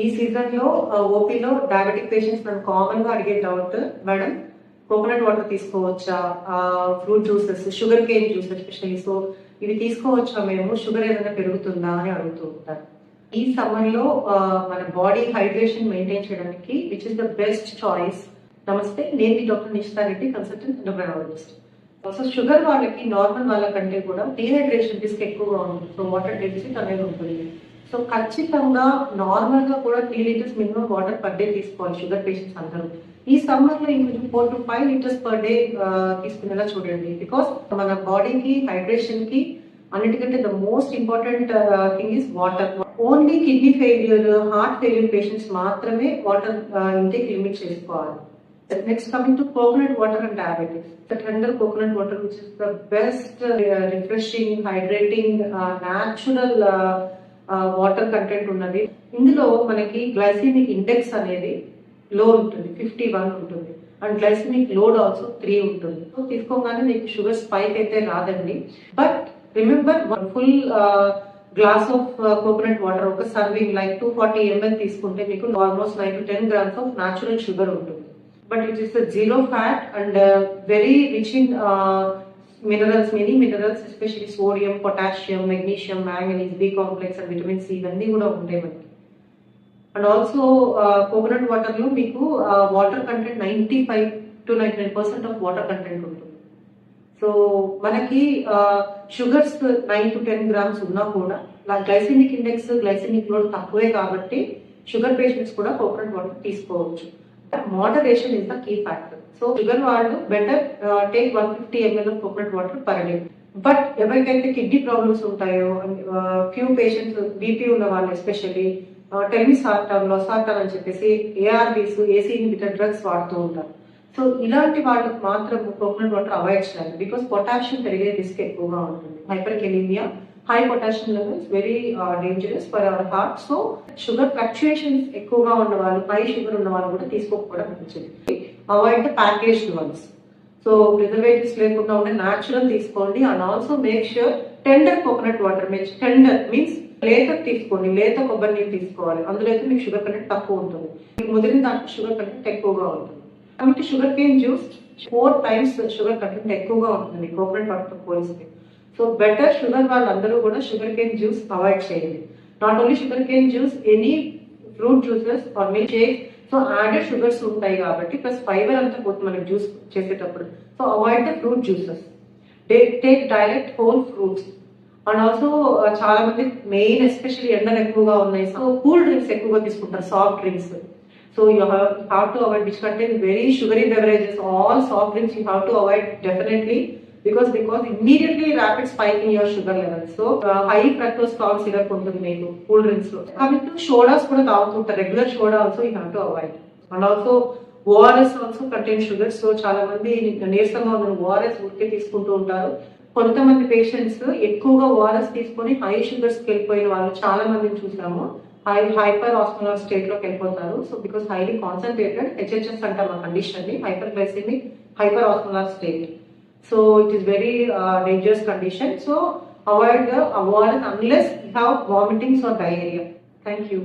ఈ సీజన్ లో ఓపీలో diabetic patients మనం కామన్ గా అడిగే డౌట్, మేడం కోకోనట్ వాటర్ తీసుకోవచ్చా, fruit juices, sugar cane juice especially, so ఇవి తీసుకోవచ్చా, మేము షుగర్ ఏదైనా పెరుగుతుందా అని అడుగుతూ ఉంటారు. ఈ సమ్మర్ లో మన బాడీ హైడ్రేషన్ మెయింటైన్ చేయడానికి which is the best choice. నమస్తే, నేను doctor Nishita Reddy, consultant endocrinologist. So sugar వాళ్ళకి నార్మల్ వాళ్ళకంటే కూడా డీహైడ్రేషన్ రిస్క్ ఎక్కువగా ఉంటుంది. సో వాటర్ డెఫిసిట్ అనేది ఉంటుంది. సో ఖచ్చితంగా నార్మల్ గా కూడా 3 litres minimum water per day తీసుకోవాలి షుగర్ పేషెంట్స్ అందరూ. ఈ సమ్మర్ లో ఇంకొంచెం 4 to 5 లీటర్స్ పర్ డే తీసుకునేలా చూడండి. బికాస్ మన బాడీకి హైడ్రేషన్ కి అన్నిటికంటే the most important thing is water. Only kidney failure, heart failure patients మాత్రమే వాటర్ ఇంటేక్ లిమిట్ చేసుకోవాలి. Next, coming to coconut water and diabetes. The tender coconut water, which is the best refreshing, hydrating, natural water content ఉన్నది. ఇందులో మనకి glycemic index అనేది లో ఉంటుంది, 51 ఉంటుంది, and glycemic load also 3 ఉంటుంది. సో తీసుకోగానే మీకు షుగర్ స్పైక్ అయితే రాదండి. But remember, full glass of coconut water, ఒక సర్వింగ్ లైక్ 240 ml తీసుకుంటే మీకు almost 9 to 10 grams of natural sugar ఉంటుంది. But it is a zero fat and very rich in minerals, many minerals, especially sodium, potassium, magnesium, manganese, B complex and vitamin C ఇవన్నీ కూడా ఉంటాయి మనకి. And also coconut water లో మీకు water content 95 to 99% of water content ఉంటుంది. So మనకి sugars 9 to 10 grams ఉన్నా కూడా గ్లైసెమిక్ ఇండెక్స్, గ్లైసెమిక్ లోడ్ తక్కువే కాబట్టి షుగర్ పేషెంట్స్ కూడా కోకోనట్ వాటర్ తీసుకోవచ్చు. Moderation is the key factor. So sugar వాళ్ళు better take 150 ml of coconut water per day. But ఎవరికైతే కిడ్నీ ప్రాబ్లమ్స్ ఉంటాయో, ఫ్యూ పేషెంట్స్ బీపీ ఉన్న వాళ్ళు ఎస్పెషల్లీ టెల్మిసార్టాన్, లోసార్టాన్ అని చెప్పేసి ఏఆర్బీస్, ఏసీ ఇన్హిబిటర్ డ్రగ్స్ వాడుతూ ఉంటారు. సో ఇలాంటి వాళ్ళకి మాత్రం కోకోనట్ వాటర్ అవాయిడ్ చేయాలి. బికాస్ పొటాషియం పెరిగే రిస్క్ ఎక్కువగా ఉంటుంది. Hyperkalemia, high potassium levels very dangerous for our heart. So sugar fluctuations ఎక్కువగా ఉన్న వాళ్ళు, హై షుగర్ ఉన్న వాళ్ళు కూడా తీసుకోకపోవడం మంచిది. Avoid the packaged once. So preservatives లేకుండా ఉండే న్యాచురల్ తీసుకోండి. And also make sure tender coconut water, tender means లేత తీసుకోండి, లేత కొబ్బరి నీళ్ళు తీసుకోవాలి. అందులో అయితే మీకు షుగర్ కంటెంట్ తక్కువ ఉంటుంది, మీకు ముదిరిన దాంట్లో షుగర్ కంటెంట్ ఎక్కువగా ఉంటుంది. కాబట్టి sugar cane juice 4 times sugar content ఎక్కువగా ఉంటుంది కోకోనట్ వాటర్తో పోలిస్తే. సో బెటర్ షుగర్ వాళ్ళందరూ కూడా షుగర్ కేన్ జ్యూస్ అవాయిడ్ చేయండి. Not only sugar cane juice, any fruit juices are milk shake. So added sugars ఉంటాయి కాబట్టి, ప్లస్ ఫైబర్ అంతా పోతుంది మనకి జ్యూస్ చేసేటప్పుడు. So avoid the fruit juices, take direct whole fruits. And also చాలా మంది main especially ఎండలు ఎక్కువగా ఉన్నాయి, సో కూల్ డ్రింక్స్ ఎక్కువగా తీసుకుంటారు, soft drinks. So you have to avoid which contain very sugary beverages. All soft drinks you have to avoid definitely, because immediately rapid spike in your sugar levels. So high fructose corn syrup ఉంటుంది మీకు cool drinks లో. Coming to sodas కూడా తాగుతుంటారు, regular soda also you have to avoid. And also ORS also contain sugar. So చాలా మంది నీరసంగా ఉన్న ORS ఊరికే తీసుకుంటూ ఉంటారు. కొంతమంది పేషెంట్స్ ఎక్కువగా ఓఆర్ఎస్ తీసుకొని హై షుగర్స్ కి వెళ్ళిపోయిన వాళ్ళు చాలా మందిని చూసాము. హైపర్ ఆస్మోలార్ స్టేట్ లోకి వెళ్ళిపోతారు. So because highly concentrated HHS అంటాం ఆ కండిషన్ ని, hyperglycemic hyperosmolar state. So it is very dangerous condition. So avoid the ORS unless you have vomitings or diarrhea. Thank you.